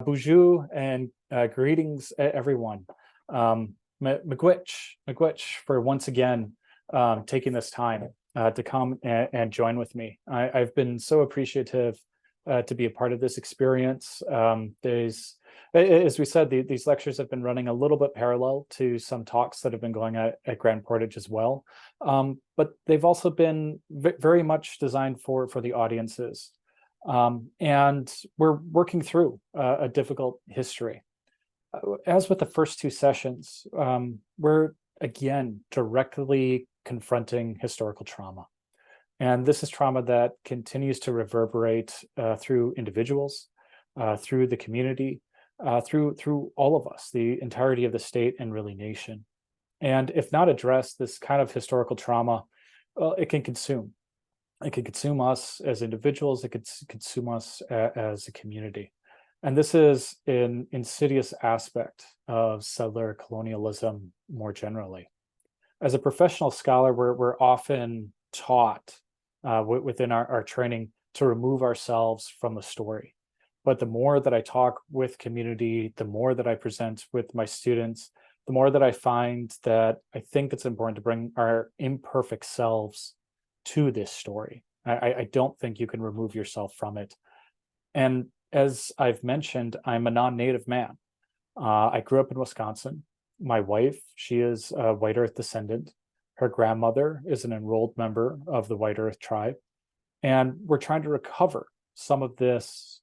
Bonjour and greetings, everyone. Miigwech for once again taking this time to come and join with me. I've been so appreciative to be a part of this experience. As we said, these lectures have been running a little bit parallel to some talks that have been going at Grand Portage as well, but they've also been very much designed for the audiences. And we're working through a difficult history. As with the first two sessions, we're again directly confronting historical trauma. And this is trauma that continues to reverberate through individuals, through the community, through all of us, the entirety of the state and really nation. And if not addressed, this kind of historical trauma, well, it can consume. It could consume us as individuals. It could consume us as a community. And this is an insidious aspect of settler colonialism more generally. As a professional scholar, we're often taught within our training to remove ourselves from the story. But the more that I talk with community, the more that I present with my students, the more that I find that I think it's important to bring our imperfect selves to this story. I don't think you can remove yourself from it. And as I've mentioned, I'm a non-native man. I grew up in Wisconsin. My wife, she is a White Earth descendant. Her grandmother is an enrolled member of the White Earth tribe. And we're trying to recover some of this,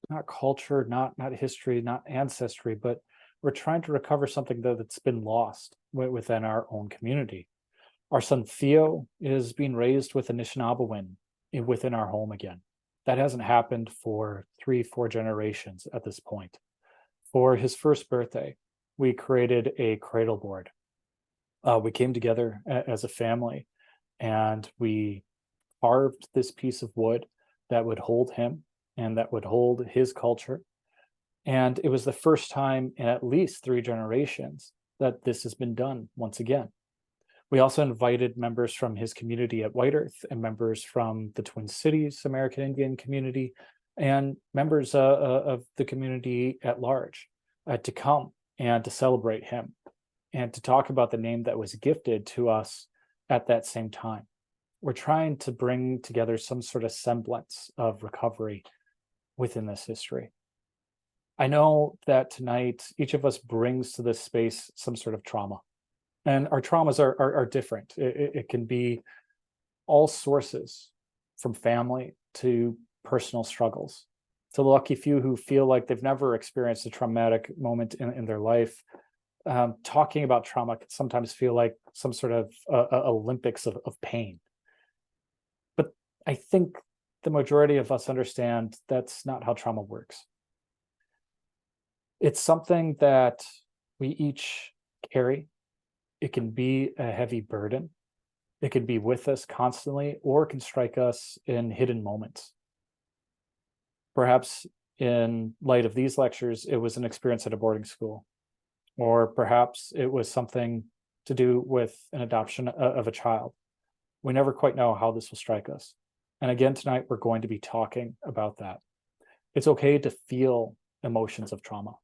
not culture, not history, not ancestry, but we're trying to recover something that's been lost within our own community. Our son Theo is being raised with Anishinaabewin within our home again. That hasn't happened for 3-4 generations at this point. For his first birthday, we created a cradle board. We came together as a family and we carved this piece of wood that would hold him and that would hold his culture. And it was the first time in at least 3 generations that this has been done once again. We also invited members from his community at White Earth and members from the Twin Cities American Indian community and members of the community at large to come and to celebrate him and to talk about the name that was gifted to us at that same time. We're trying to bring together some sort of semblance of recovery within this history. I know that tonight, each of us brings to this space some sort of trauma. And our traumas are different. It can be all sources, from family to personal struggles. To the lucky few who feel like they've never experienced a traumatic moment in their life, talking about trauma can sometimes feel like some sort of Olympics of pain. But I think the majority of us understand that's not how trauma works. It's something that we each carry. It can be a heavy burden. It can be with us constantly, or it can strike us in hidden moments. Perhaps in light of these lectures, it was an experience at a boarding school, or perhaps it was something to do with an adoption of a child. We never quite know how this will strike us. And again, tonight, we're going to be talking about that. It's okay to feel emotions of trauma.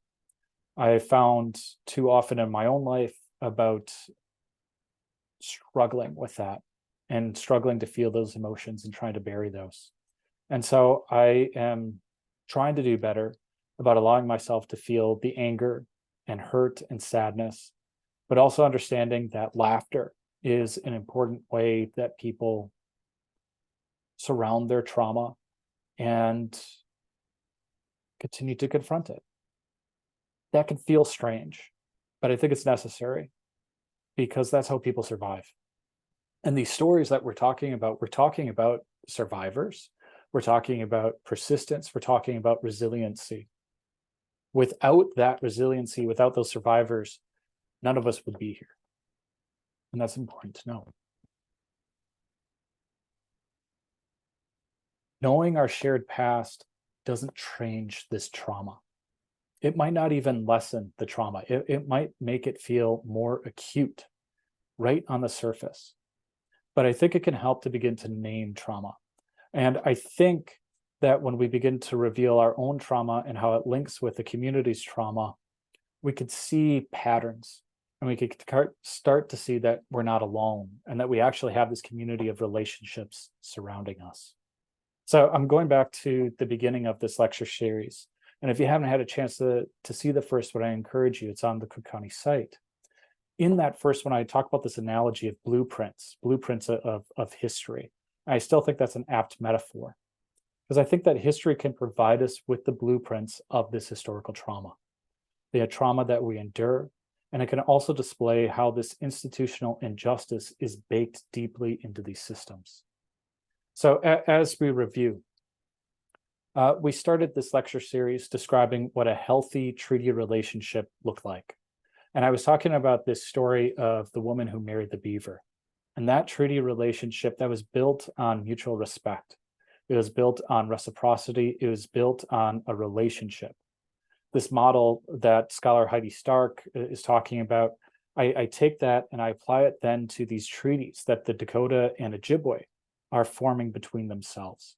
I found too often in my own life about struggling with that and struggling to feel those emotions and trying to bury those. And so I am trying to do better about allowing myself to feel the anger and hurt and sadness, but also understanding that laughter is an important way that people surround their trauma and continue to confront it. That can feel strange, but I think it's necessary because that's how people survive. And these stories that we're talking about survivors, we're talking about persistence, we're talking about resiliency. Without that resiliency, without those survivors, none of us would be here. And that's important to know. Knowing our shared past doesn't change this trauma. It might not even lessen the trauma. It might make it feel more acute right on the surface. But I think it can help to begin to name trauma. And I think that when we begin to reveal our own trauma and how it links with the community's trauma, we could see patterns, and we could start to see that we're not alone and that we actually have this community of relationships surrounding us. So I'm going back to the beginning of this lecture series. And if you haven't had a chance to see the first one, I encourage you. It's on the Cook County site. In that first one, I talk about this analogy of blueprints of history. I still think that's an apt metaphor, because I think that history can provide us with the blueprints of this historical trauma, the trauma that we endure, and it can also display how this institutional injustice is baked deeply into these systems. So as we review, we started this lecture series describing what a healthy treaty relationship looked like. And I was talking about this story of the woman who married the beaver. And that treaty relationship that was built on mutual respect. It was built on reciprocity. It was built on a relationship. This model that scholar Heidi Stark is talking about, I take that and I apply it then to these treaties that the Dakota and Ojibwe are forming between themselves.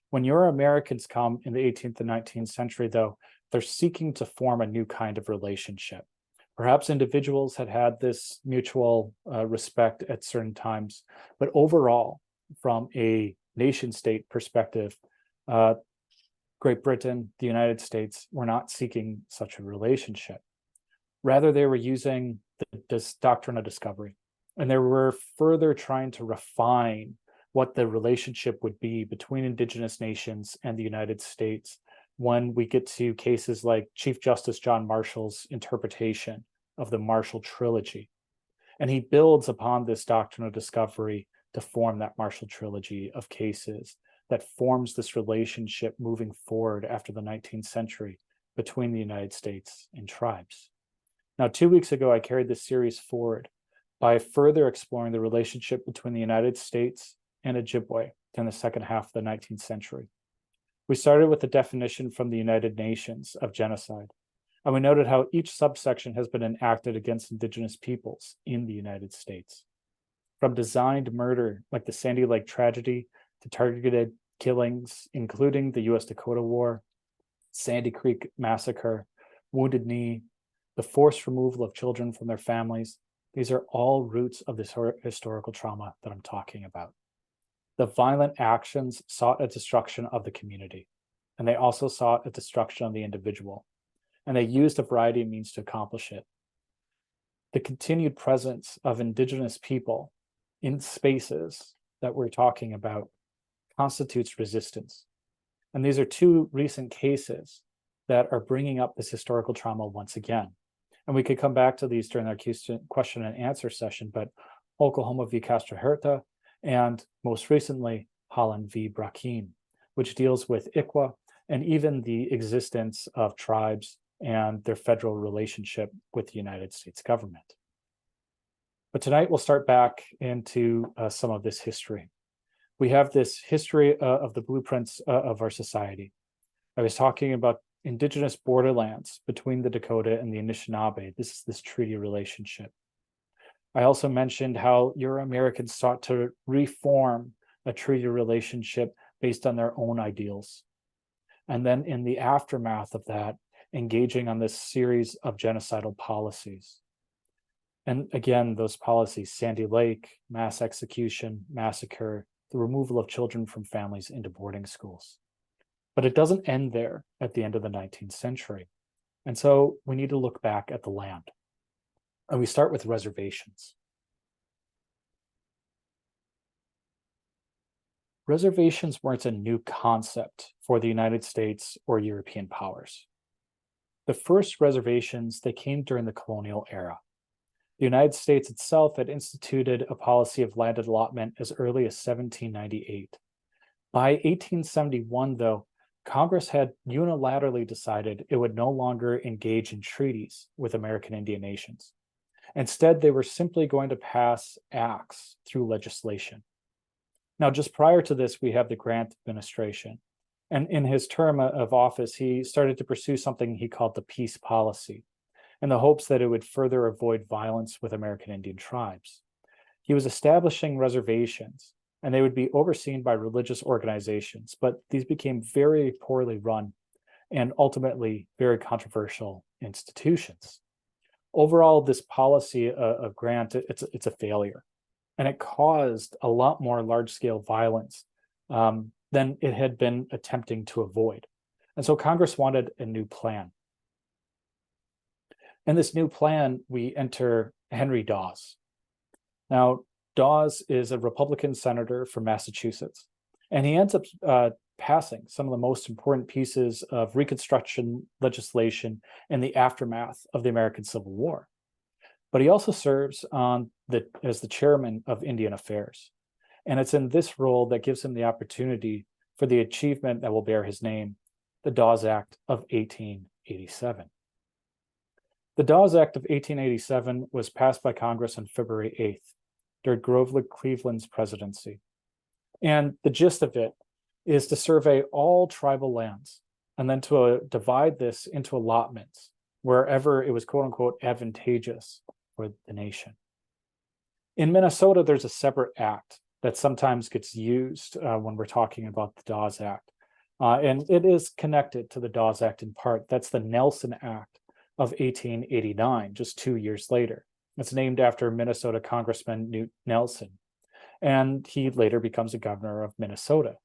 When Euro-Americans come in the 18th and 19th century, though, they're seeking to form a new kind of relationship. Perhaps individuals had this mutual respect at certain times, but overall, from a nation-state perspective, Great Britain, the United States, were not seeking such a relationship. Rather, they were using this doctrine of discovery, and they were further trying to refine what the relationship would be between Indigenous nations and the United States when we get to cases like Chief Justice John Marshall's interpretation of the Marshall Trilogy. And he builds upon this doctrine of discovery to form that Marshall Trilogy of cases that forms this relationship moving forward after the 19th century between the United States and tribes. Now, 2 weeks ago, I carried this series forward by further exploring the relationship between the United States and Ojibwe in the second half of the 19th century. We started with the definition from the United Nations of genocide, and we noted how each subsection has been enacted against Indigenous peoples in the United States. From designed murder, like the Sandy Lake tragedy, to targeted killings, including the US Dakota War, Sandy Creek Massacre, Wounded Knee, the forced removal of children from their families, these are all roots of this historical trauma that I'm talking about. The violent actions sought a destruction of the community, and they also sought a destruction of the individual, and they used a variety of means to accomplish it. The continued presence of Indigenous people in spaces that we're talking about constitutes resistance. And these are two recent cases that are bringing up this historical trauma once again. And we could come back to these during our question and answer session, but Oklahoma v. Castro Huerta, and most recently, Holland v. Brackeen, which deals with ICWA and even the existence of tribes and their federal relationship with the United States government. But tonight we'll start back into some of this history. We have this history of the blueprints of our society. I was talking about Indigenous borderlands between the Dakota and the Anishinaabe. This is this treaty relationship. I also mentioned how Euro-Americans sought to reform a treaty relationship based on their own ideals. And then in the aftermath of that, engaging on this series of genocidal policies. And again, those policies, Sandy Lake, mass execution, massacre, the removal of children from families into boarding schools. But it doesn't end there at the end of the 19th century. And so we need to look back at the land. And we start with reservations. Reservations weren't a new concept for the United States or European powers. The first reservations, they came during the colonial era. The United States itself had instituted a policy of land allotment as early as 1798. By 1871, though, Congress had unilaterally decided it would no longer engage in treaties with American Indian nations. Instead, they were simply going to pass acts through legislation. Now, just prior to this, we have the Grant administration. And in his term of office, he started to pursue something he called the peace policy, in the hopes that it would further avoid violence with American Indian tribes. He was establishing reservations and they would be overseen by religious organizations, but these became very poorly run and ultimately very controversial institutions. Overall, this policy of grant, it's a failure, and it caused a lot more large-scale violence than it had been attempting to avoid. And so Congress wanted a new plan. In this new plan, we enter Henry Dawes. Now, Dawes is a Republican senator from Massachusetts, and he ends up passing some of the most important pieces of Reconstruction legislation in the aftermath of the American Civil War. But he also serves as the chairman of Indian Affairs. And it's in this role that gives him the opportunity for the achievement that will bear his name, the Dawes Act of 1887. The Dawes Act of 1887 was passed by Congress on February 8th, during Grover Cleveland's presidency. And the gist of it is to survey all tribal lands and then to divide this into allotments wherever it was quote unquote advantageous for the nation. In Minnesota, there's a separate act that sometimes gets used when we're talking about the Dawes Act. And it is connected to the Dawes Act in part. That's the Nelson Act of 1889, just 2 years later. It's named after Minnesota Congressman Newt Nelson, and he later becomes a governor of Minnesota.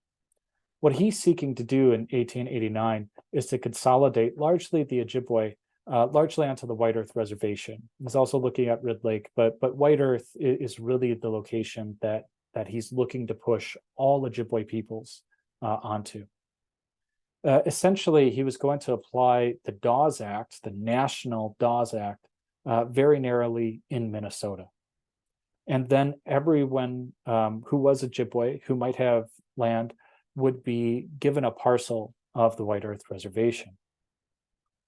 What he's seeking to do in 1889 is to consolidate largely the Ojibwe, largely onto the White Earth Reservation. He's also looking at Red Lake, but White Earth is really the location that he's looking to push all Ojibwe peoples onto. Essentially, he was going to apply the Dawes Act, the National Dawes Act, very narrowly in Minnesota. And then everyone who was Ojibwe, who might have land, would be given a parcel of the White Earth Reservation.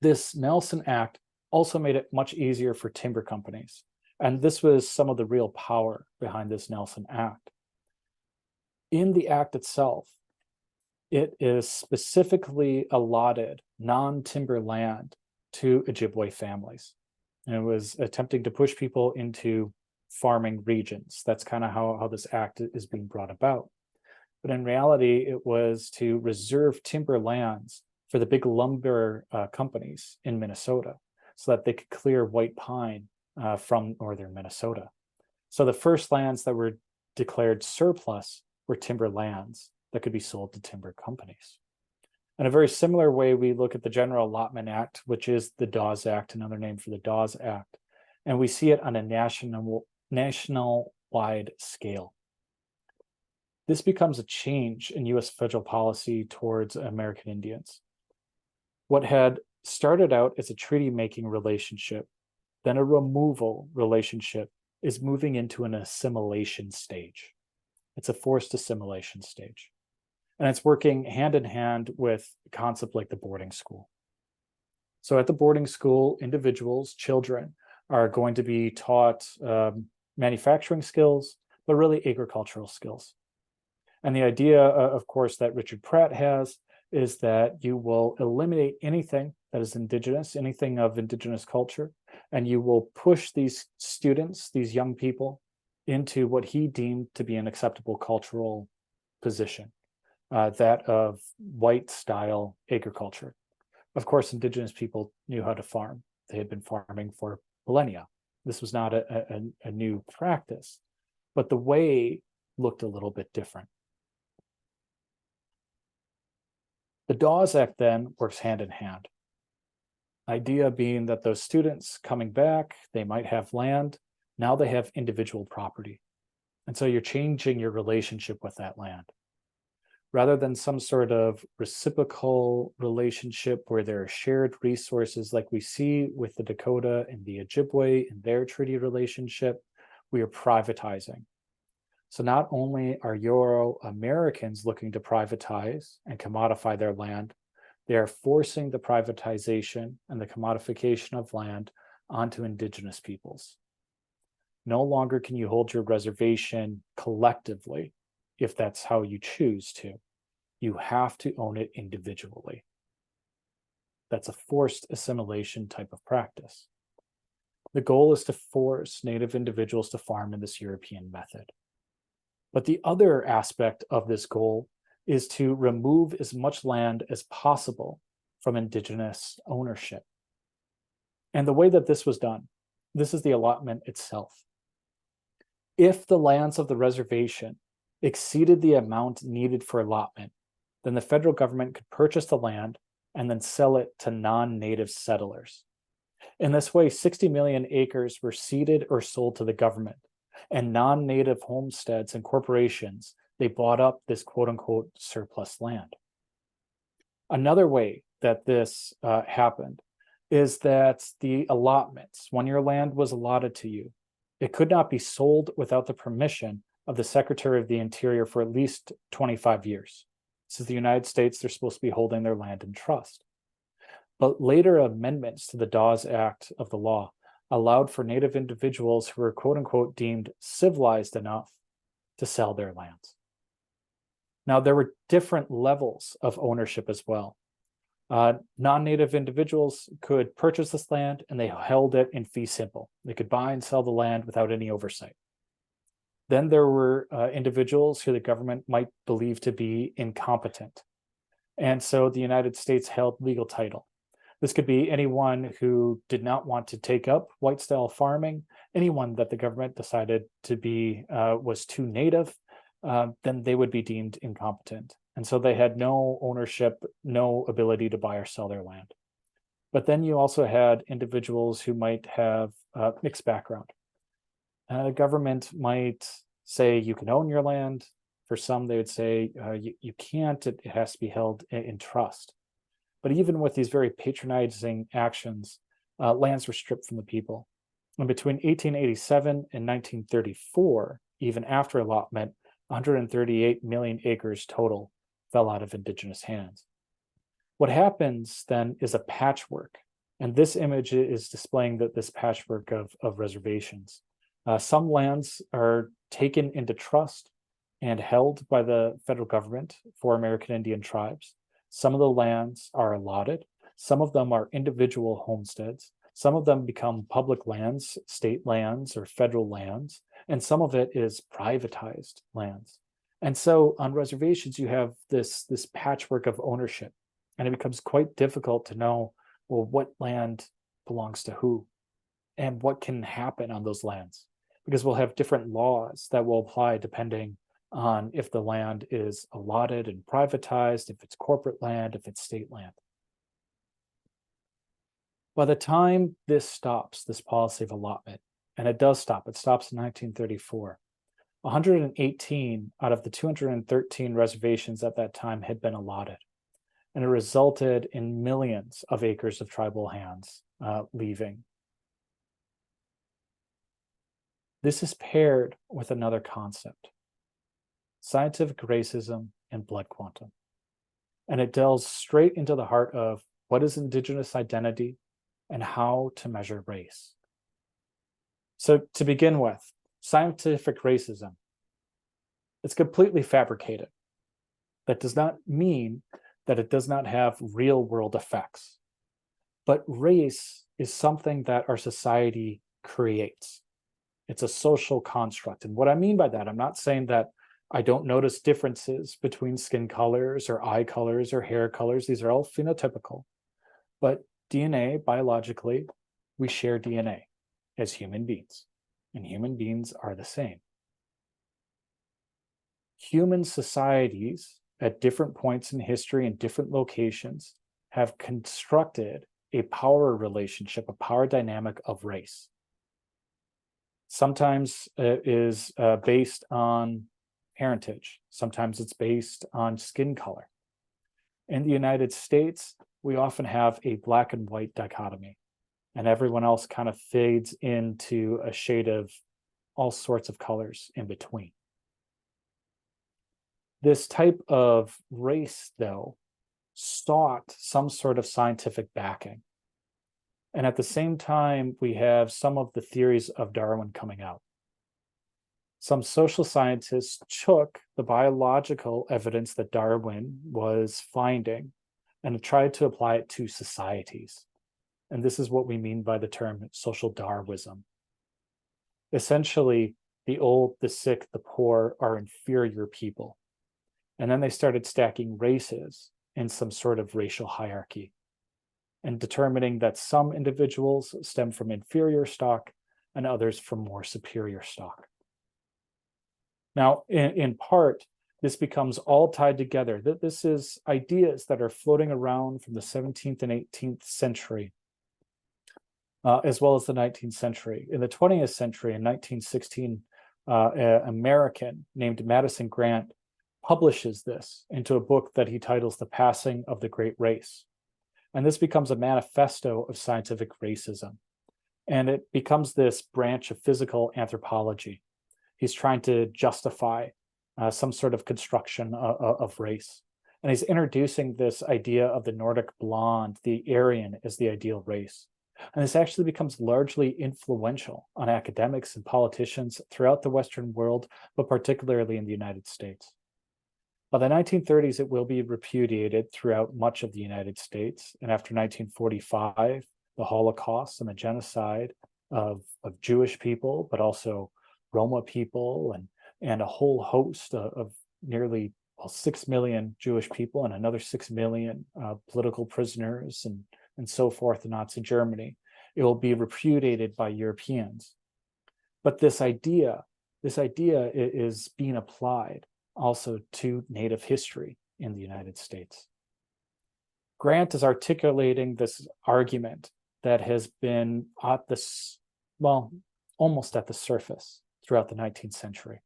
This Nelson Act also made it much easier for timber companies. And this was some of the real power behind this Nelson Act. In the act itself, it is specifically allotted non-timber land to Ojibwe families. And it was attempting to push people into farming regions. That's kind of how this act is being brought about. But in reality, it was to reserve timber lands for the big lumber companies in Minnesota so that they could clear white pine from northern Minnesota. So the first lands that were declared surplus were timber lands that could be sold to timber companies. In a very similar way, we look at the General Allotment Act, which is the Dawes Act, another name for the Dawes Act, and we see it on a national-wide scale. This becomes a change in U.S. federal policy towards American Indians. What had started out as a treaty-making relationship, then a removal relationship, is moving into an assimilation stage. It's a forced assimilation stage. And it's working hand in hand with a concept like the boarding school. So at the boarding school, individuals, children, are going to be taught manufacturing skills, but really agricultural skills. And the idea, of course, that Richard Pratt has is that you will eliminate anything that is indigenous, anything of indigenous culture, and you will push these students, these young people, into what he deemed to be an acceptable cultural position. That of white-style agriculture. Of course, indigenous people knew how to farm. They had been farming for millennia. This was not a new practice, but the way looked a little bit different. The Dawes Act then works hand in hand. Idea being that those students coming back, they might have land. Now they have individual property. And so you're changing your relationship with that land. Rather than some sort of reciprocal relationship where there are shared resources like we see with the Dakota and the Ojibwe in their treaty relationship, we are privatizing. So not only are Euro-Americans looking to privatize and commodify their land, they are forcing the privatization and the commodification of land onto indigenous peoples. No longer can you hold your reservation collectively if that's how you choose to. You have to own it individually. That's a forced assimilation type of practice. The goal is to force Native individuals to farm in this European method. But the other aspect of this goal is to remove as much land as possible from Indigenous ownership. And the way that this was done, this is the allotment itself. If the lands of the reservation exceeded the amount needed for allotment, then the federal government could purchase the land and then sell it to non-native settlers. In this way, 60 million acres were ceded or sold to the government, and non-native homesteads and corporations, they bought up this quote-unquote surplus land. Another way that this happened is that the allotments, when your land was allotted to you, it could not be sold without the permission of the Secretary of the Interior for at least 25 years. This is the United States, they're supposed to be holding their land in trust. But later amendments to the Dawes Act of the law allowed for Native individuals who were quote unquote deemed civilized enough to sell their lands. Now, there were different levels of ownership as well. Non-native individuals could purchase this land and they held it in fee simple. They could buy and sell the land without any oversight. Then there were individuals who the government might believe to be incompetent. And so the United States held legal title. This could be anyone who did not want to take up white-style farming, anyone that the government decided to be was too native, then they would be deemed incompetent. And so they had no ownership, no ability to buy or sell their land. But then you also had individuals who might have mixed background. The government might say you can own your land. For some, they would say you can't, it has to be held in trust. But even with these very patronizing actions, lands were stripped from the people. And between 1887 and 1934, even after allotment, 138 million acres total fell out of Indigenous hands. What happens then is a patchwork. And this image is displaying this patchwork of reservations. Some lands are taken into trust and held by the federal government for American Indian tribes. Some of the lands are allotted. Some of them are individual homesteads. Some of them become public lands, state lands, or federal lands. And some of it is privatized lands. And so on reservations, you have this patchwork of ownership. And it becomes quite difficult to know, well, what land belongs to who and what can happen on those lands. Because we'll have different laws that will apply depending on if the land is allotted and privatized, if it's corporate land, if it's state land. By the time this stops, this policy of allotment, and it does stop, it stops in 1934, 118 out of the 213 reservations at that time had been allotted. And it resulted in millions of acres of tribal lands leaving. This is paired with another concept, scientific racism and blood quantum. And it delves straight into the heart of what is Indigenous identity and how to measure race. So to begin with, scientific racism, it's completely fabricated. That does not mean that it does not have real world effects. But race is something that our society creates. It's a social construct. And what I mean by that, I'm not saying that I don't notice differences between skin colors or eye colors or hair colors. These are all phenotypical. But DNA, biologically, we share DNA as human beings. And human beings are the same. Human societies at different points in history and different locations have constructed a power relationship, a power dynamic of race. Sometimes it is based on parentage. Sometimes it's based on skin color. In the United States, we often have a black and white dichotomy, and everyone else kind of fades into a shade of all sorts of colors in between. This type of race, though, sought some sort of scientific backing. And at the same time, we have some of the theories of Darwin coming out. Some social scientists took the biological evidence that Darwin was finding and tried to apply it to societies. And this is what we mean by the term social Darwinism. Essentially, the old, the sick, the poor are inferior people. And then they started stacking races in some sort of racial hierarchy and determining that some individuals stem from inferior stock and others from more superior stock. Now, in part, this becomes all tied together. That this is ideas that are floating around from the 17th and 18th century, as well as the 19th century. In the 20th century, in 1916, an American named Madison Grant publishes this into a book that he titles The Passing of the Great Race. And this becomes a manifesto of scientific racism. And it becomes this branch of physical anthropology. He's trying to justify some sort of construction of race. And he's introducing this idea of the Nordic blonde, the Aryan, as the ideal race. And this actually becomes largely influential on academics and politicians throughout the Western world, but particularly in the United States. By the 1930s, it will be repudiated throughout much of the United States. And after 1945, the Holocaust and the genocide of Jewish people, but also Roma people and a whole host of nearly 6 million Jewish people and another 6 million political prisoners and so forth in Nazi Germany. It will be repudiated by Europeans. But this idea is being applied also to Native history in the United States. Grant is articulating this argument that has been at this, well, almost at the surface throughout the 19th century.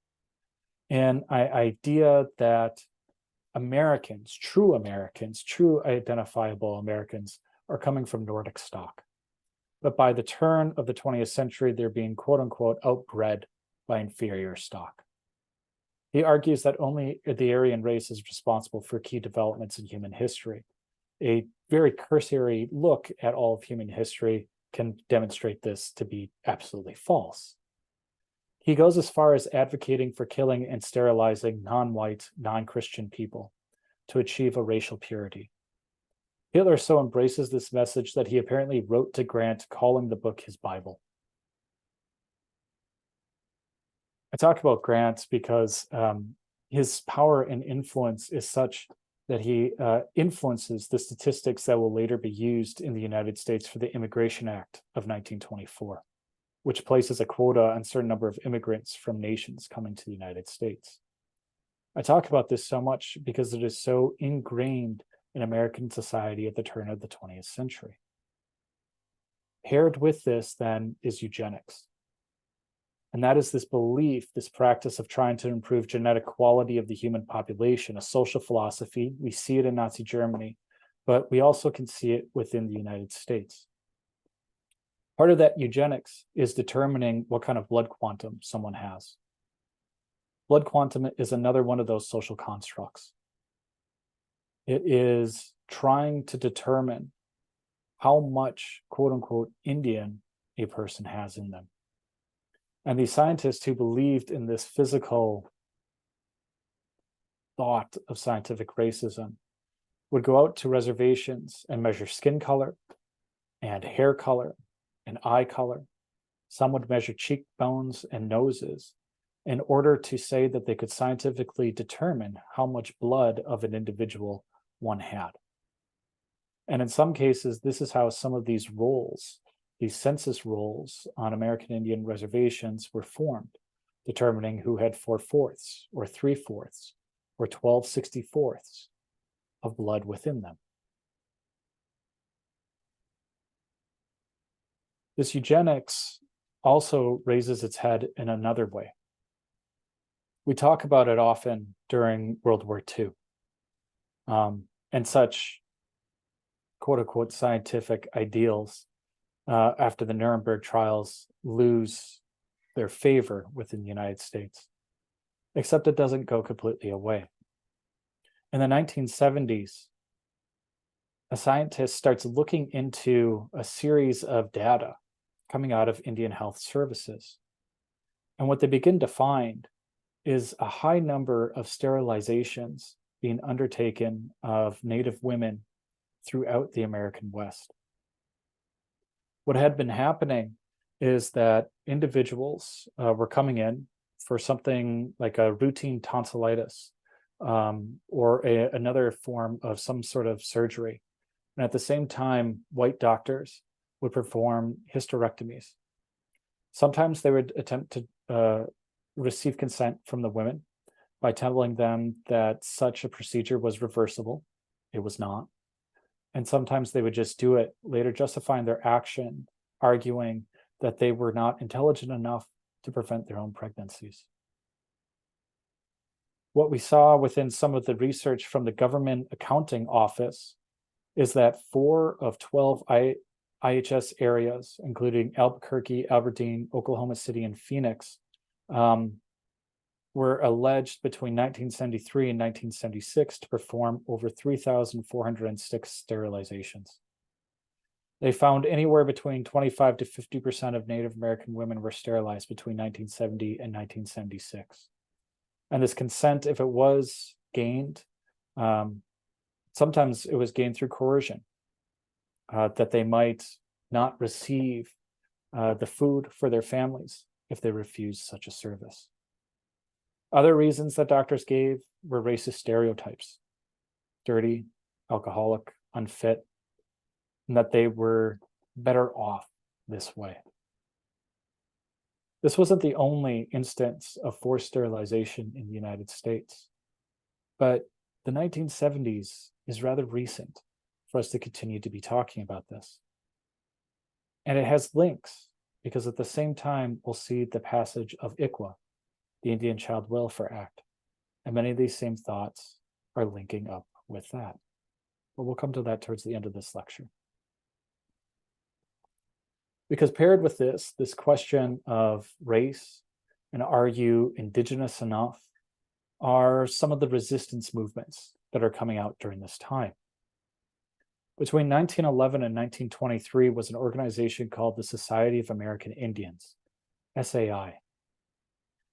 An idea that Americans, true identifiable Americans, are coming from Nordic stock. But by the turn of the 20th century, they're being quote unquote outbred by inferior stock. He argues that only the Aryan race is responsible for key developments in human history. A very cursory look at all of human history can demonstrate this to be absolutely false. He goes as far as advocating for killing and sterilizing non-white, non-Christian people to achieve a racial purity. Hitler so embraces this message that he apparently wrote to Grant, calling the book his Bible. I talk about Grant because his power and influence is such that he influences the statistics that will later be used in the United States for the Immigration Act of 1924, which places a quota on a certain number of immigrants from nations coming to the United States. I talk about this so much because it is so ingrained in American society at the turn of the 20th century. Paired with this, then, is eugenics. And that is this belief, this practice of trying to improve genetic quality of the human population, a social philosophy. We see it in Nazi Germany, but we also can see it within the United States. Part of that eugenics is determining what kind of blood quantum someone has. Blood quantum is another one of those social constructs. It is trying to determine how much, quote unquote, Indian a person has in them. And these scientists who believed in this physical thought of scientific racism would go out to reservations and measure skin color and hair color and eye color. Some would measure cheekbones and noses in order to say that they could scientifically determine how much blood of an individual one had. And in some cases, this is how some of these rolls, these census rolls on American Indian reservations were formed, determining who had 4/4 or 3/4 or 12/64 of blood within them. This eugenics also raises its head in another way. We talk about it often during World War II, and such quote unquote scientific ideals after the Nuremberg trials lose their favor within the United States, except it doesn't go completely away. In the 1970s, a scientist starts looking into a series of data coming out of Indian Health Services. And what they begin to find is a high number of sterilizations being undertaken of Native women throughout the American West. What had been happening is that individuals were coming in for something like a routine tonsillitis, or another form of some sort of surgery. And at the same time, white doctors would perform hysterectomies. Sometimes they would attempt to receive consent from the women by telling them that such a procedure was reversible. It was not. And sometimes they would just do it, later justifying their action, arguing that they were not intelligent enough to prevent their own pregnancies. What we saw within some of the research from the Government Accounting Office is that 4 of 12 IHS areas, including Albuquerque, Aberdeen, Oklahoma City, and Phoenix, were alleged between 1973 and 1976 to perform over 3,406 sterilizations. They found anywhere between 25 to 50% of Native American women were sterilized between 1970 and 1976. And this consent, if it was gained, sometimes it was gained through coercion, that they might not receive the food for their families if they refused such a service. Other reasons that doctors gave were racist stereotypes: dirty, alcoholic, unfit, and that they were better off this way. This wasn't the only instance of forced sterilization in the United States, but the 1970s is rather recent for us to continue to be talking about this. And it has links, because at the same time, we'll see the passage of ICWA, the Indian Child Welfare Act, and many of these same thoughts are linking up with that. But we'll come to that towards the end of this lecture. Because paired with this question of race and are you indigenous enough are some of the resistance movements that are coming out during this time. Between 1911 and 1923 was an organization called the Society of American Indians, SAI.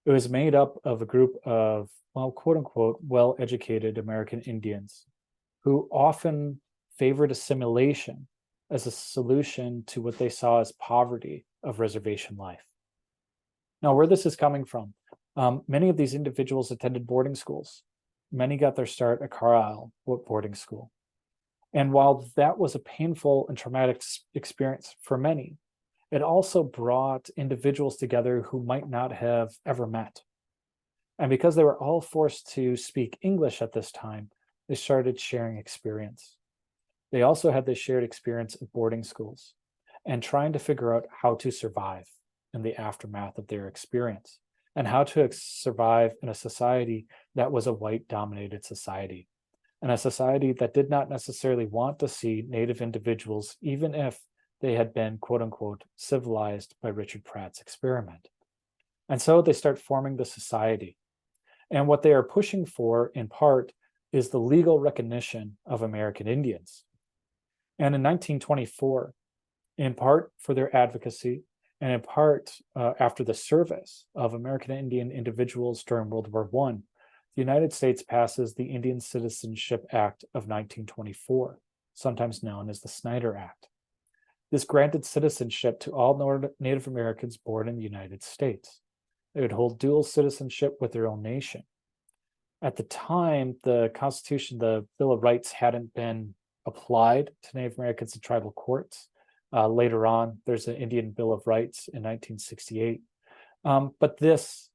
It was made up of a group of, well, quote unquote, well-educated American Indians who often favored assimilation as a solution to what they saw as poverty of reservation life. Now, where this is coming from, many of these individuals attended boarding schools. Many got their start at Carlisle boarding school. And while that was a painful and traumatic experience for many, it also brought individuals together who might not have ever met. And because they were all forced to speak English at this time, they started sharing experience. They also had this shared experience at boarding schools and trying to figure out how to survive in the aftermath of their experience and how to survive in a society that was a white-dominated society, and a society that did not necessarily want to see Native individuals, even if they had been, quote unquote, civilized by Richard Pratt's experiment. And so they start forming the society. And what they are pushing for, in part, is the legal recognition of American Indians. And in 1924, in part for their advocacy, and in part after the service of American Indian individuals during World War I, the United States passes the Indian Citizenship Act of 1924, sometimes known as the Snyder Act. This granted citizenship to all Native Americans born in the United States. They would hold dual citizenship with their own nation. At the time, the Constitution, the Bill of Rights, hadn't been applied to Native Americans in tribal courts. Later on, there's an Indian Bill of Rights in 1968. But this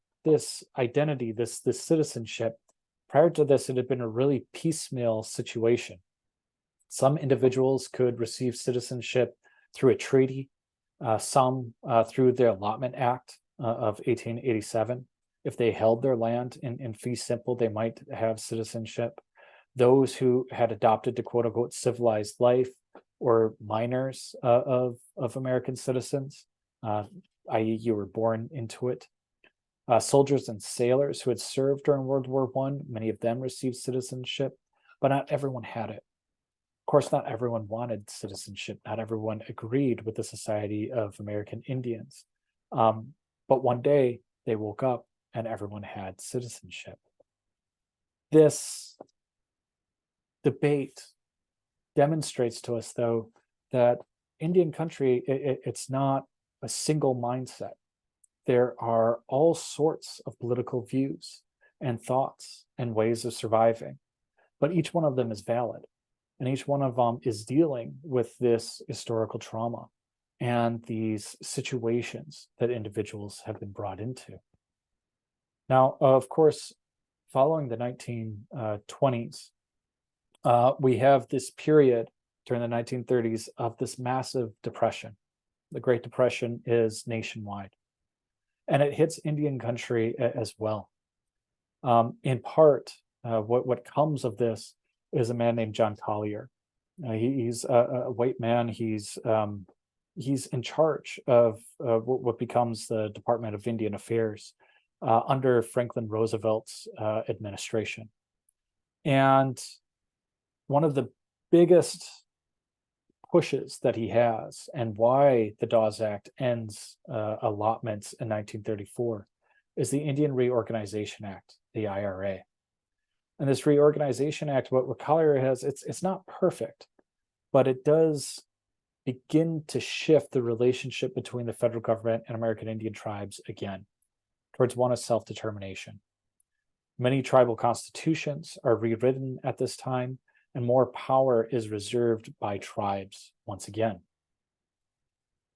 identity, this citizenship, prior to this, it had been a really piecemeal situation. Some individuals could receive citizenship through a treaty, some through the Allotment Act of 1887. If they held their land in fee simple, they might have citizenship. Those who had adopted to quote unquote civilized life or minors of American citizens, i.e. you were born into it. Soldiers and sailors who had served during World War I, many of them received citizenship, but not everyone had it. Of course, not everyone wanted citizenship. Not everyone agreed with the Society of American Indians. But one day they woke up and everyone had citizenship. This debate demonstrates to us, though, that Indian country, it's not a single mindset. there are all sorts of political views and thoughts and ways of surviving, but each one of them is valid. And each one of them is dealing with this historical trauma and these situations that individuals have been brought into. Now, of course, following the 1920s, we have this period during the 1930s of this massive depression. The Great Depression is nationwide, and it hits Indian country as well. In part, what comes of this is a man named John Collier. He's a white man. He's in charge of what becomes the Department of Indian Affairs under Franklin Roosevelt's administration. And one of the biggest pushes that he has, and why the Dawes Act ends allotments in 1934, is the Indian Reorganization Act, the IRA. And this Reorganization Act, what Collier has, it's not perfect, but it does begin to shift the relationship between the federal government and American Indian tribes again, towards one of self-determination. Many tribal constitutions are rewritten at this time, and more power is reserved by tribes once again.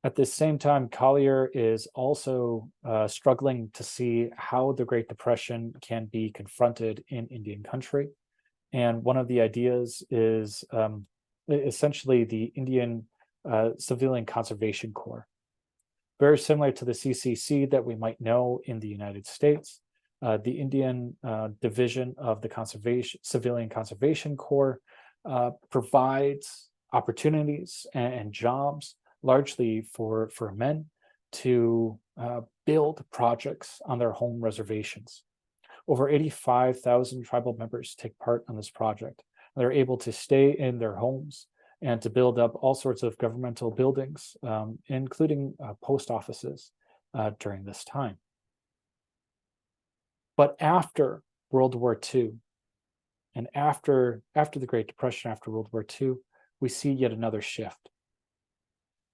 At the same time, Collier is also struggling to see how the Great Depression can be confronted in Indian country. And one of the ideas is essentially the Indian Civilian Conservation Corps. Very similar to the CCC that we might know in the United States, the Indian division of the Civilian Conservation Corps provides opportunities and jobs largely for men to build projects on their home reservations. Over 85,000 tribal members take part on this project. They're able to stay in their homes and to build up all sorts of governmental buildings, including post offices during this time. But after World War II, and after the Great Depression, after World War II, we see yet another shift.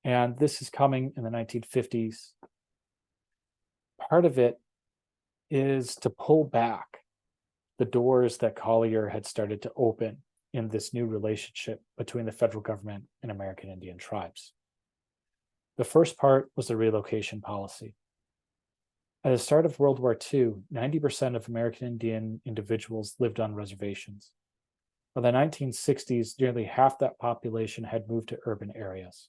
And this is coming in the 1950s. Part of it is to pull back the doors that Collier had started to open in this new relationship between the federal government and American Indian tribes. The first part was the relocation policy. At the start of World War II, 90% of American Indian individuals lived on reservations. By the 1960s, nearly half that population had moved to urban areas.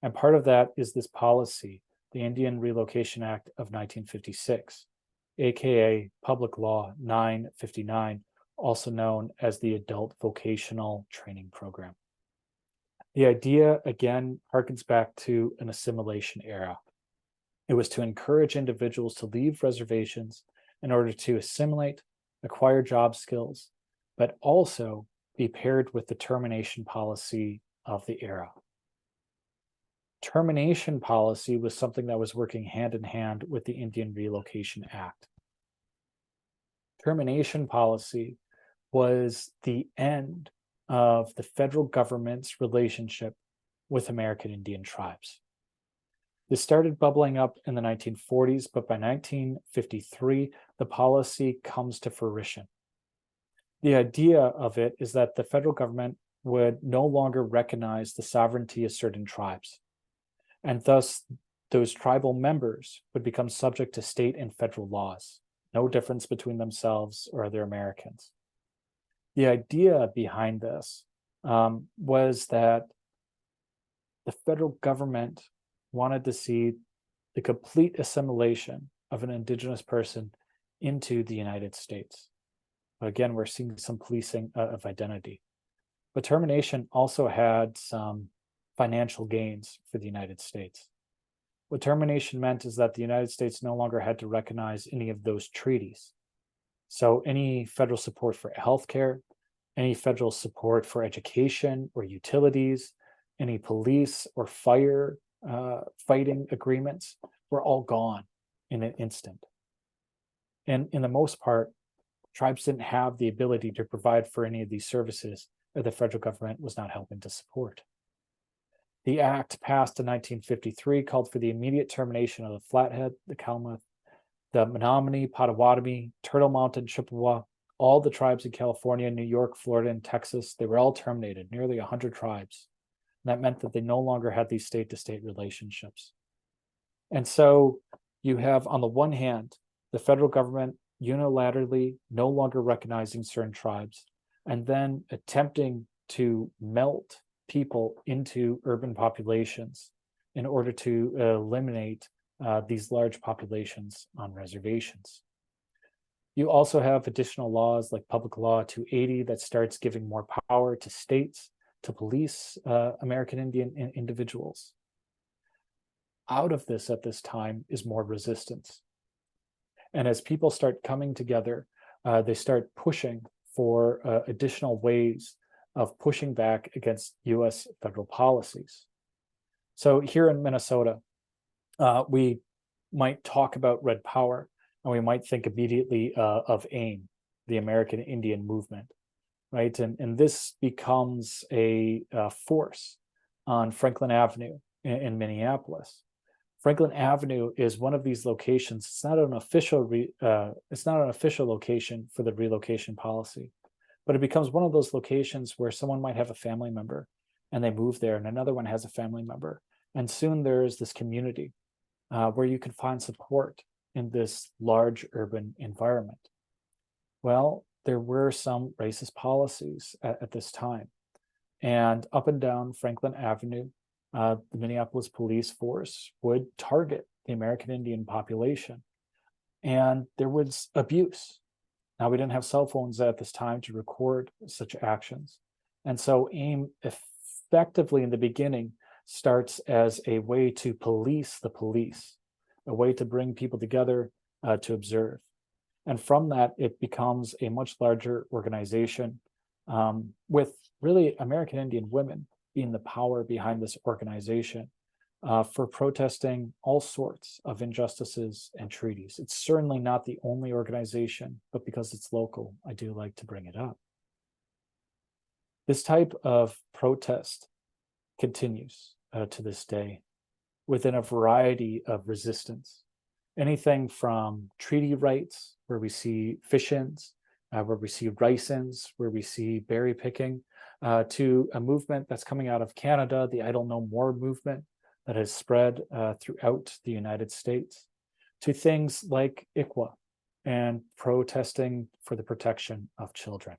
And part of that is this policy, the Indian Relocation Act of 1956, aka Public Law 959, also known as the Adult Vocational Training Program. The idea, again, harkens back to an assimilation era. It was to encourage individuals to leave reservations in order to assimilate, acquire job skills, but also be paired with the termination policy of the era. Termination policy was something that was working hand in hand with the Indian Relocation Act. Termination policy was the end of the federal government's relationship with American Indian tribes. This started bubbling up in the 1940s, but by 1953, the policy comes to fruition. The idea of it is that the federal government would no longer recognize the sovereignty of certain tribes, and thus those tribal members would become subject to state and federal laws, no difference between themselves or other Americans. The idea behind this was that the federal government wanted to see the complete assimilation of an Indigenous person into the United States. But again, we're seeing some policing of identity. But termination also had some financial gains for the United States. What termination meant is that the United States no longer had to recognize any of those treaties. So any federal support for healthcare, any federal support for education or utilities, any police or fire fighting agreements were all gone in an instant. And in the most part, tribes didn't have the ability to provide for any of these services that the federal government was not helping to support. The act passed in 1953 called for the immediate termination of the Flathead, the Klamath, the Menominee, Potawatomi, Turtle Mountain, Chippewa, all the tribes in California, New York, Florida, and Texas. They were all terminated, nearly 100 tribes. And that meant that they no longer had these state-to-state relationships. And so you have, on the one hand, the federal government unilaterally no longer recognizing certain tribes, and then attempting to melt people into urban populations in order to eliminate these large populations on reservations. You also have additional laws like Public Law 280 that starts giving more power to states to police American Indian individuals. Out of this at this time is more resistance. And as people start coming together, they start pushing for additional ways of pushing back against US federal policies. So here in Minnesota, we might talk about Red Power, and we might think immediately of AIM, the American Indian Movement, right? And this becomes a force on Franklin Avenue in Minneapolis. Franklin Avenue is one of these locations. It's not an official location for the relocation policy, but it becomes one of those locations where someone might have a family member and they move there, and another one has a family member, and soon there is this community where you can find support in this large urban environment. Well, there were some racist policies at this time, and up and down Franklin Avenue, the Minneapolis police force would target the American Indian population, and there was abuse. Now, we didn't have cell phones at this time to record such actions, and so AIM effectively in the beginning starts as a way to police the police, a way to bring people together to observe. And from that, it becomes a much larger organization with really American Indian women being the power behind this organization for protesting all sorts of injustices and treaties. It's certainly not the only organization, but because it's local, I do like to bring it up. This type of protest continues to this day within a variety of resistance. Anything from treaty rights, where we see fish-ins, where we see rice-ins, where we see berry picking, to a movement that's coming out of Canada, the Idle No More movement that has spread throughout the United States, to things like ICWA and protesting for the protection of children.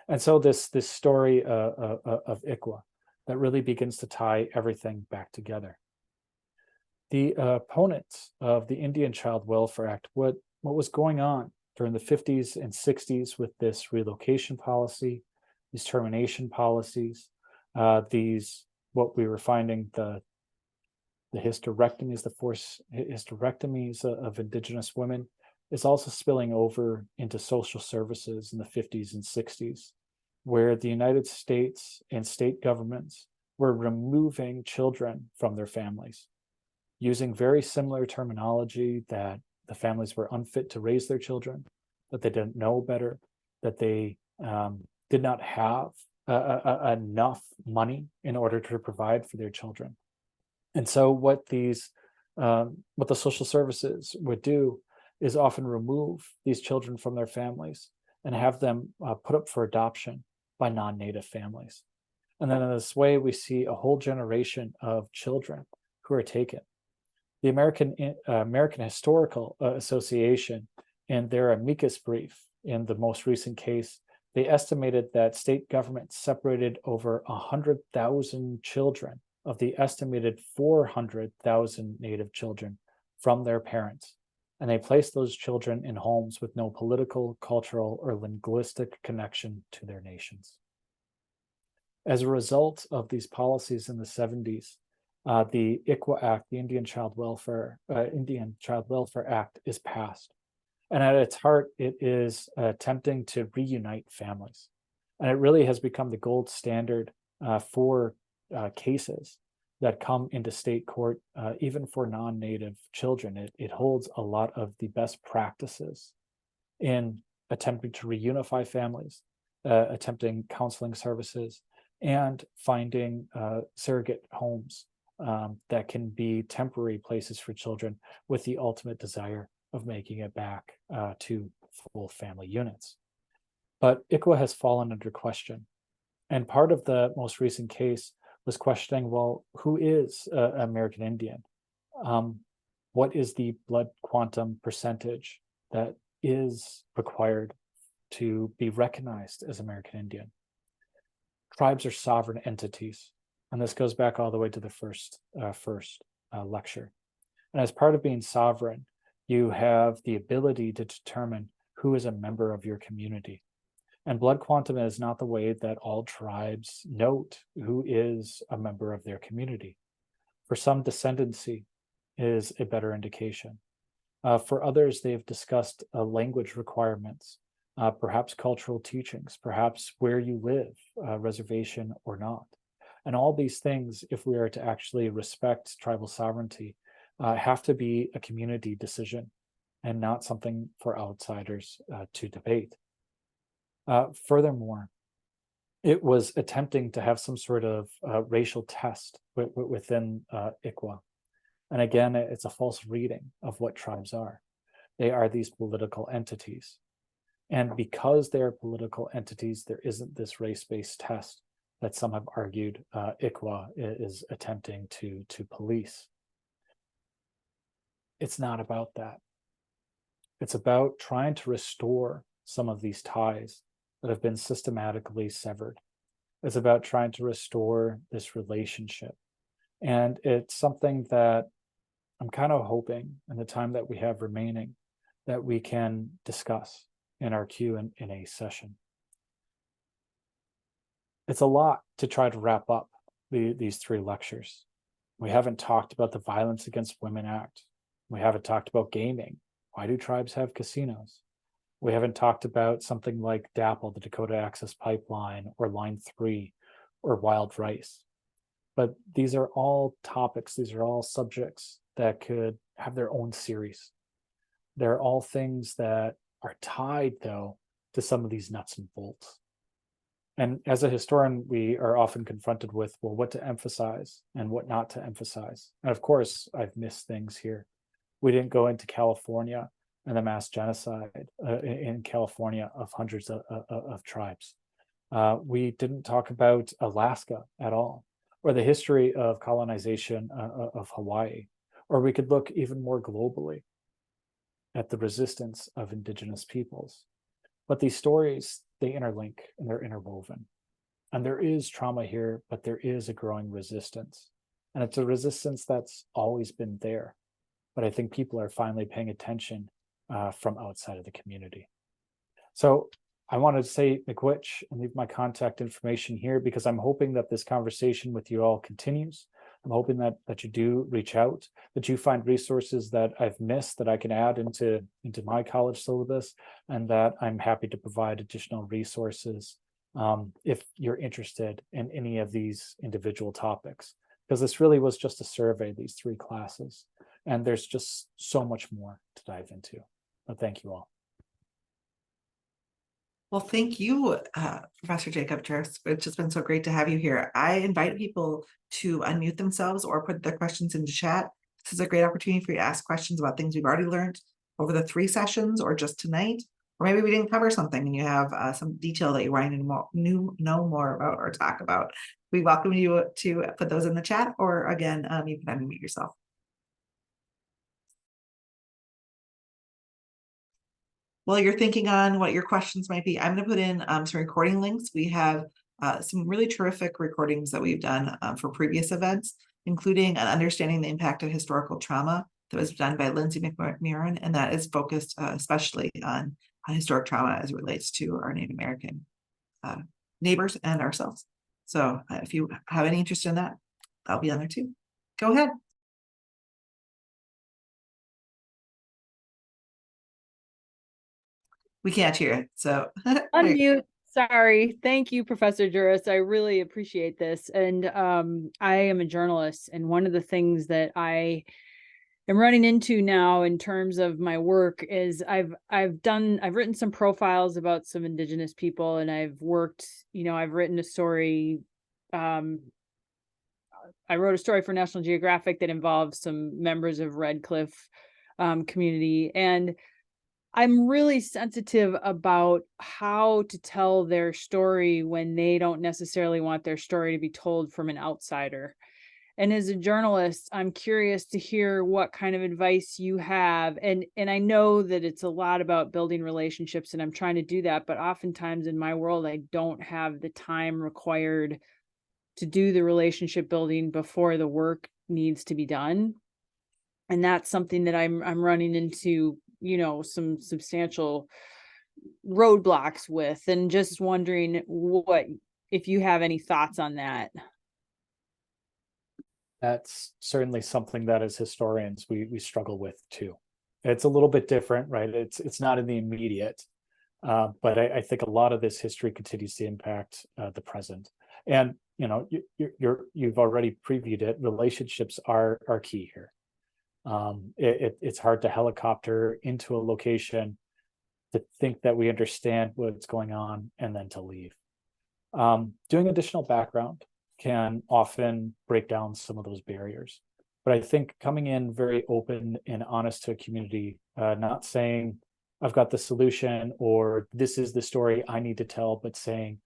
And so this story of ICWA that really begins to tie everything back together. The opponents of the Indian Child Welfare Act, what was going on during the 50s and 60s with this relocation policy, these termination policies, these, what we were finding, the hysterectomies, the forced hysterectomies of Indigenous women, is also spilling over into social services in the 50s and 60s, where the United States and state governments were removing children from their families, using very similar terminology that the families were unfit to raise their children, that they didn't know better, that they did not have enough money in order to provide for their children. And so what the social services would do is often remove these children from their families and have them put up for adoption by non-native families. And then in this way, we see a whole generation of children who are taken. The American Historical Association, in their amicus brief in the most recent case, they estimated that state government separated over 100,000 children of the estimated 400,000 Native children from their parents. And they placed those children in homes with no political, cultural, or linguistic connection to their nations. As a result of these policies in the 70s, the ICWA Act, the Indian Child Welfare Act, is passed. And at its heart, it is attempting to reunite families. And it really has become the gold standard for cases that come into state court, even for non-native children. It holds a lot of the best practices in attempting to reunify families, attempting counseling services, and finding surrogate homes that can be temporary places for children with the ultimate desire of making it back to full family units. But ICWA has fallen under question. And part of the most recent case was questioning, well, who is American Indian? What is the blood quantum percentage that is required to be recognized as American Indian? Tribes are sovereign entities. And this goes back all the way to the first lecture. And as part of being sovereign, you have the ability to determine who is a member of your community. And blood quantum is not the way that all tribes note who is a member of their community. For some, descendancy is a better indication. For others, they've discussed language requirements, perhaps cultural teachings, perhaps where you live, reservation or not. And all these things, if we are to actually respect tribal sovereignty, have to be a community decision and not something for outsiders to debate. Furthermore, it was attempting to have some sort of racial test within ICWA. And again, it's a false reading of what tribes are. They are these political entities. And because they are political entities, there isn't this race-based test that some have argued ICWA is attempting to police. It's not about that. It's about trying to restore some of these ties that have been systematically severed. It's about trying to restore this relationship. And it's something that I'm kind of hoping in the time that we have remaining that we can discuss in our Q&A session. It's a lot to try to wrap up these 3 lectures. We haven't talked about the Violence Against Women Act. We haven't talked about gaming. Why do tribes have casinos? We haven't talked about something like DAPL, the Dakota Access Pipeline, or Line 3, or wild rice. But these are all topics, these are all subjects that could have their own series. They're all things that are tied, though, to some of these nuts and bolts. And as a historian, we are often confronted with, well, what to emphasize and what not to emphasize. And of course, I've missed things here. We didn't go into California and the mass genocide in California of hundreds of tribes. We didn't talk about Alaska at all, or the history of colonization of Hawaii. Or we could look even more globally at the resistance of Indigenous peoples. But these stories, they interlink and they're interwoven. And there is trauma here, but there is a growing resistance. And it's a resistance that's always been there. But I think people are finally paying attention from outside of the community. So I wanted to say McWitch and leave my contact information here because I'm hoping that this conversation with you all continues. I'm hoping that you do reach out, that you find resources that I've missed that I can add into my college syllabus, and that I'm happy to provide additional resources if you're interested in any of these individual topics. Because this really was just a survey, these 3 classes, and there's just so much more to dive into. But thank you all. Well, thank you, Professor Jacob Jurss. It's just been so great to have you here. I invite people to unmute themselves or put their questions into chat. This is a great opportunity for you to ask questions about things we've already learned over the 3 sessions or just tonight. Or maybe we didn't cover something and you have some detail that you want to know more about or talk about. We welcome you to put those in the chat, or again, you can unmute yourself. While you're thinking on what your questions might be, I'm going to put in some recording links. We have some really terrific recordings that we've done for previous events, including an understanding the impact of historical trauma that was done by Lindsay McMurran, and that is focused especially on historic trauma as it relates to our Native American neighbors and ourselves. So if you have any interest in that, I'll be on there too. Go ahead. We can't hear it, so unmute. Sorry. Thank you, Professor Jurss. I really appreciate this. And I am a journalist, and one of the things that I am running into now in terms of my work is I've written some profiles about some Indigenous people, and I've worked, I've written a story I wrote a story for National Geographic that involves some members of Red Cliff community, and I'm really sensitive about how to tell their story when they don't necessarily want their story to be told from an outsider. And as a journalist, I'm curious to hear what kind of advice you have. And I know that it's a lot about building relationships, and I'm trying to do that, but oftentimes in my world, I don't have the time required to do the relationship building before the work needs to be done. And that's something that I'm running into, some substantial roadblocks with, and just wondering what, if you have any thoughts on that. That's certainly something that as historians we struggle with too. It's a little bit different, right? It's not in the immediate, but I think a lot of this history continues to impact the present. And you've already previewed it. Relationships are key here. It's hard to helicopter into a location to think that we understand what's going on and then to leave. Doing additional background can often break down some of those barriers. But I think coming in very open and honest to a community, not saying I've got the solution or this is the story I need to tell, but saying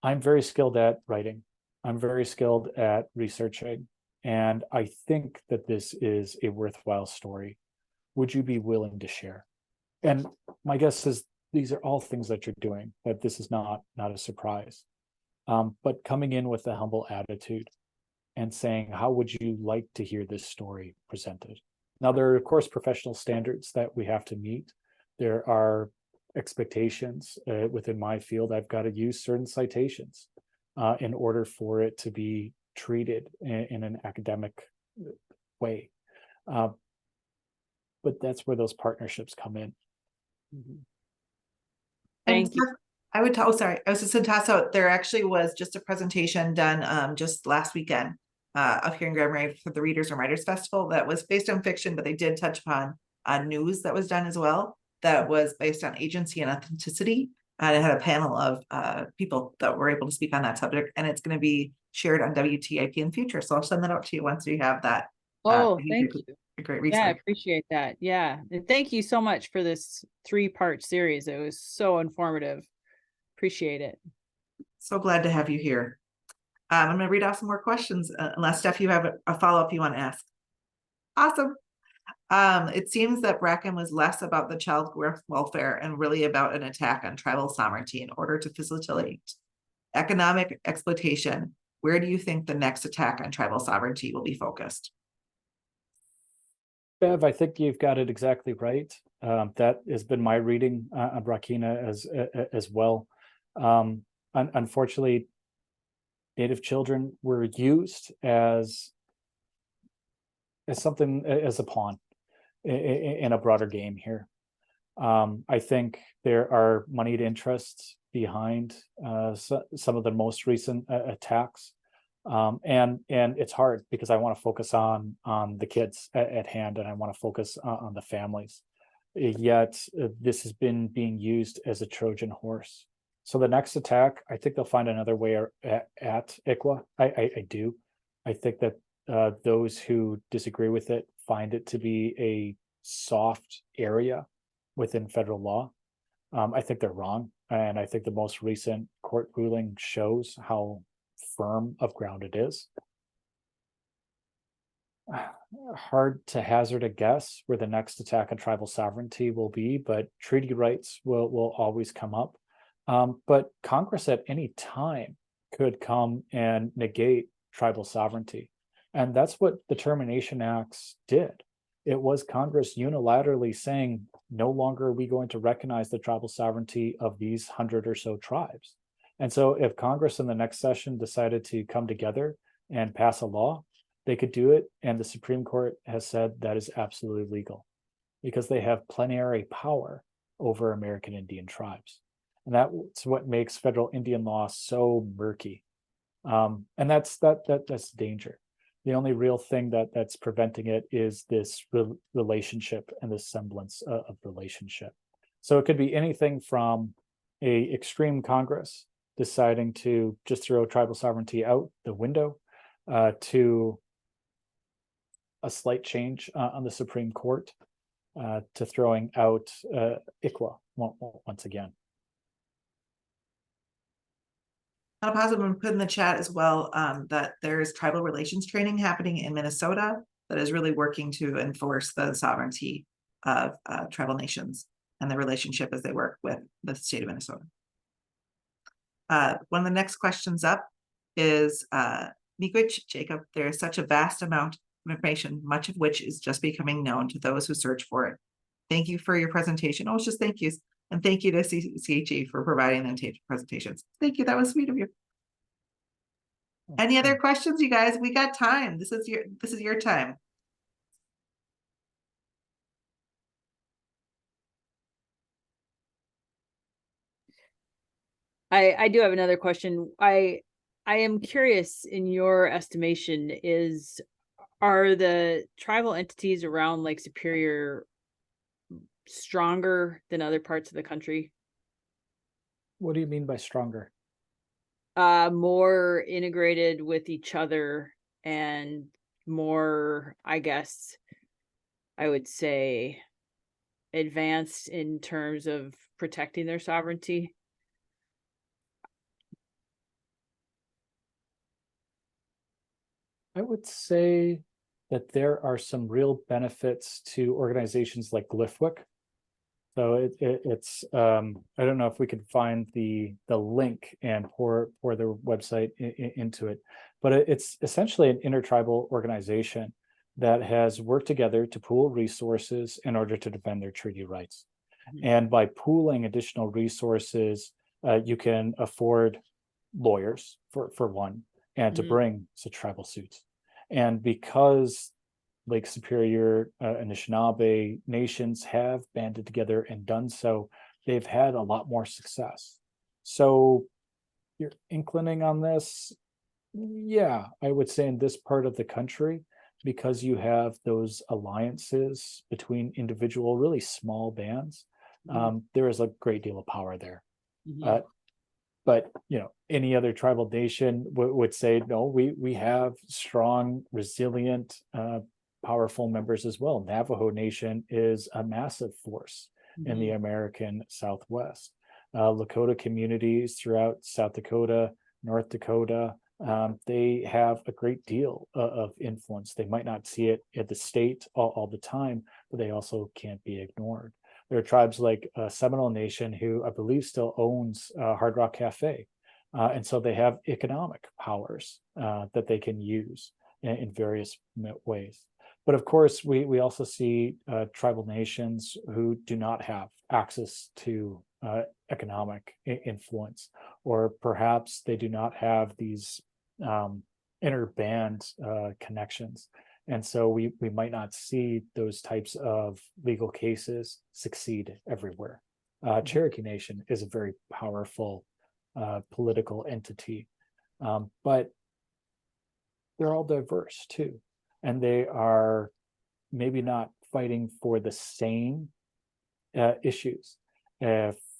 I'm very skilled at writing. I'm very skilled at researching. And I think that this is a worthwhile story. Would you be willing to share? And my guess is these are all things that you're doing, that this is not a surprise. But coming in with a humble attitude and saying, how would you like to hear this story presented? Now, there are, of course, professional standards that we have to meet. There are expectations within my field. I've got to use certain citations in order for it to be treated in an academic way. But that's where those partnerships come in. Mm-hmm. Thank you. I would tell, sorry, I was just going to toss out, there actually was just a presentation done just last weekend up here in Grand Marais for the Readers and Writers Festival that was based on fiction, but they did touch upon news that was done as well, that was based on agency and authenticity. And it had a panel of people that were able to speak on that subject, and it's going to be shared on WTIP in the future. So I'll send that out to you once we have that. Oh, thank you. A great resource. Yeah, I appreciate that. Yeah. And thank you so much for this 3-part series. It was so informative. Appreciate it. So glad to have you here. I'm going to read off some more questions, unless Steph, you have a follow-up you want to ask. Awesome. It seems that Bracken was less about the child welfare and really about an attack on tribal sovereignty in order to facilitate economic exploitation. Where do you think the next attack on tribal sovereignty will be focused? Bev, I think you've got it exactly right. That has been my reading on Rakina as well. Unfortunately, Native children were used as something, as a pawn in a broader game here. I think there are moneyed interests behind some of the most recent attacks. And it's hard because I want to focus on the kids at hand, and I want to focus on the families. Yet this has been being used as a Trojan horse. So the next attack, I think they'll find another way at ICWA. I do. I think that those who disagree with it find it to be a soft area within federal law. I think they're wrong. And I think the most recent court ruling shows how firm of ground it is. Hard to hazard a guess where the next attack on tribal sovereignty will be, but treaty rights will always come up. But Congress at any time could come and negate tribal sovereignty. And that's what the Termination Acts did. It was Congress unilaterally saying, no longer are we going to recognize the tribal sovereignty of these 100 or so tribes. And so if Congress in the next session decided to come together and pass a law, they could do it. And the Supreme Court has said that is absolutely legal because they have plenary power over American Indian tribes. And that's what makes federal Indian law so murky. And that's the danger. The only real thing that's preventing it is this relationship and this semblance of relationship. So it could be anything from a extreme Congress deciding to just throw tribal sovereignty out the window, to a slight change on the Supreme Court, to throwing out ICWA once again. I'll positive and put in the chat as well that there is tribal relations training happening in Minnesota that is really working to enforce the sovereignty of tribal nations and the relationship as they work with the state of Minnesota. One of the next questions up is Miigwech Jacob. There is such a vast amount of information, much of which is just becoming known to those who search for it. Thank you for your presentation. Oh, it's just thank yous. And thank you to CHE for providing them taped presentations. Thank you. That was sweet of you. Any other questions, you guys? We got time. This is your time. I do have another question. I am curious, in your estimation, are the tribal entities around Lake Superior stronger than other parts of the country? What do you mean by stronger? More integrated with each other and more, I guess, I would say, advanced in terms of protecting their sovereignty. I would say that there are some real benefits to organizations like GlyphWick. So it's I don't know if we could find the link and pour their website into it, but it's essentially an intertribal organization that has worked together to pool resources in order to defend their treaty rights. Mm-hmm. And by pooling additional resources, you can afford lawyers for one, and to bring such tribal suits. And because Lake Superior, Anishinaabe nations have banded together and done so, they've had a lot more success. So you're inclining on this? Yeah, I would say in this part of the country, because you have those alliances between individual, really small bands, there is a great deal of power there. But any other tribal nation would say, no, we have strong, resilient, powerful members as well. Navajo Nation is a massive force in the American Southwest. Lakota communities throughout South Dakota, North Dakota, they have a great deal of influence. They might not see it at the state all the time, but they also can't be ignored. There are tribes like Seminole Nation, who I believe still owns Hard Rock Cafe. And so they have economic powers that they can use in various ways. But of course, we also see tribal nations who do not have access to economic influence, or perhaps they do not have these inter-band connections. And so we might not see those types of legal cases succeed everywhere. Cherokee Nation is a very powerful political entity, but they're all diverse too. And they are maybe not fighting for the same issues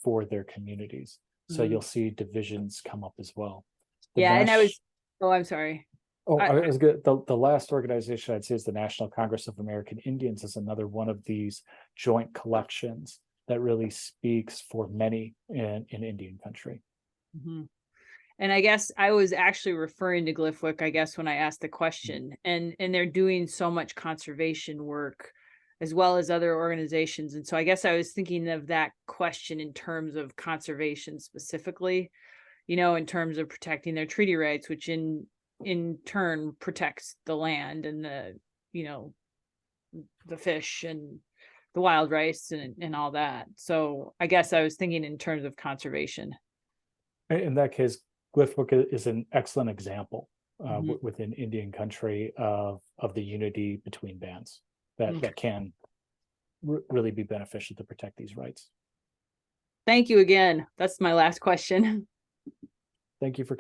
for their communities. So you'll see divisions come up as well. And I'm sorry. Oh, I was good. The last organization I'd say is the National Congress of American Indians, is another one of these joint collections that really speaks for many in Indian country. And I guess I was actually referring to GlyphWick, I guess, when I asked the question, and they're doing so much conservation work as well as other organizations. And so I guess I was thinking of that question in terms of conservation specifically, in terms of protecting their treaty rights, which in turn protects the land and the fish and the wild rice and all that. So I guess I was thinking in terms of conservation. In that case, GlyphWick is an excellent example within Indian country of the unity between bands that can really be beneficial to protect these rights. Thank you again. That's my last question. Thank you for